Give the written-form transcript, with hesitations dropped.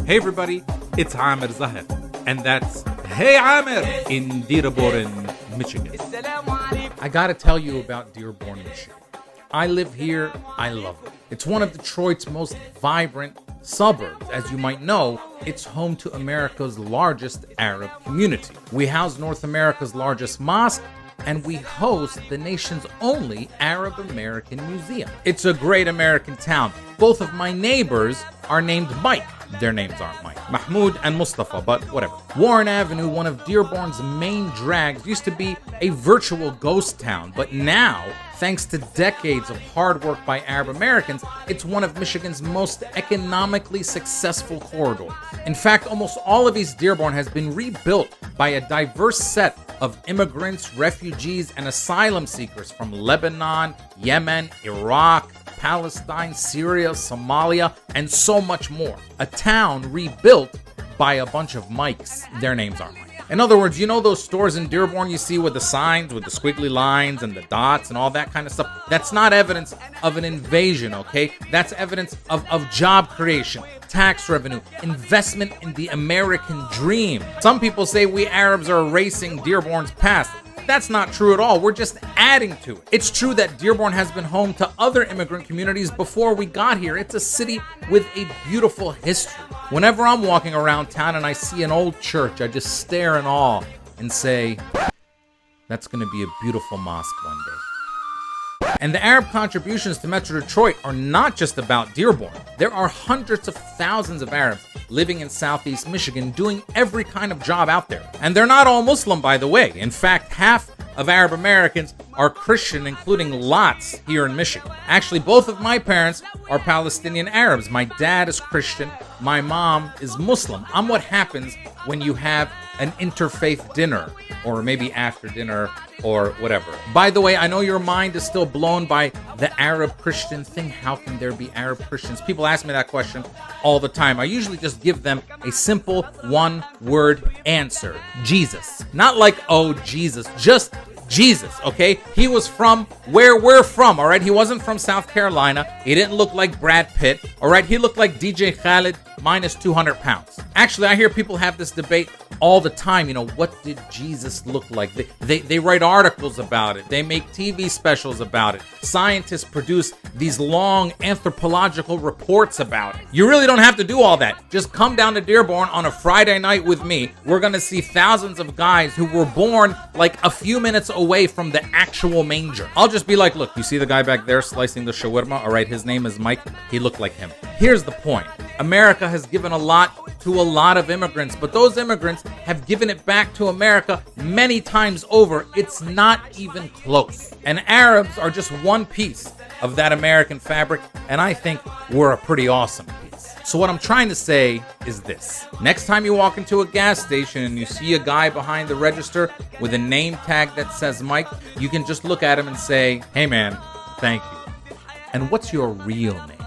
Hey everybody, it's Amir Zahir, and that's Hey Amir in Dearborn, Michigan. I gotta tell you about Dearborn, Michigan. I live here, I love it. It's one of Detroit's most vibrant suburbs. As you might know, it's home to America's largest Arab community. We house North America's largest mosque, and we host the nation's only Arab American museum. It's a great American town. Both of my neighbors are named Mike. Their names aren't Mike. Mahmoud and Mustafa, but whatever. Warren Avenue, one of Dearborn's main drags, used to be a virtual ghost town, but now, thanks to decades of hard work by Arab Americans, it's one of Michigan's most economically successful corridors. In fact, almost all of East Dearborn has been rebuilt by a diverse set of immigrants, refugees, and asylum seekers from Lebanon, Yemen, Iraq, Palestine, Syria, Somalia, and so much more. A town rebuilt by a bunch of Mikes. Their names aren't Mike. In other words, you know those stores in Dearborn you see with the signs, with the squiggly lines and the dots and all that kind of stuff? That's not evidence of an invasion, okay? That's evidence of job creation, tax revenue, investment in the American dream. Some people say we Arabs are erasing Dearborn's past. That's not true at all. We're just adding to it. It's true that Dearborn has been home to other immigrant communities before we got here. It's a city with a beautiful history. Whenever I'm walking around town and I see an old church, I just stare in awe and say, that's going to be a beautiful mosque one day. And the Arab contributions to Metro Detroit are not just about Dearborn. There are hundreds of thousands of Arabs living in Southeast Michigan doing every kind of job out there. And they're not all Muslim, by the way. In fact, half of Arab Americans are Christian, including lots here in Michigan. Actually, both of my parents are Palestinian Arabs. My dad is Christian. My mom is Muslim. I'm what happens when you have an interfaith dinner, or maybe after dinner, or whatever. By the way, I know your mind is still blown by the Arab Christian thing. How can there be Arab Christians? People ask me that question all the time. I usually just give them a simple one-word answer. Jesus. Not like, oh, Jesus. Just Jesus, okay? He was from where we're from, all right? He wasn't from South Carolina. He didn't look like Brad Pitt, all right? He looked like DJ Khaled minus 200 pounds. Actually, I hear people have this debate all the time. You know, what did Jesus look like? They write articles about it. They make TV specials about it. Scientists produce these long anthropological reports about it. You really don't have to do all that. Just come down to Dearborn on a Friday night with me. We're going to see thousands of guys who were born like a few minutes away from the actual manger. I'll just be like, look, you see the guy back there slicing the shawarma? All right, his name is Mike. He looked like him. Here's the point. America has given a lot to a lot of immigrants, but those immigrants have given it back to America many times over. It's not even close. And Arabs are just one piece of that American fabric, and I think we're a pretty awesome piece. So what I'm trying to say is this. Next time you walk into a gas station and you see a guy behind the register with a name tag that says Mike, you can just look at him and say, hey man, thank you. And what's your real name?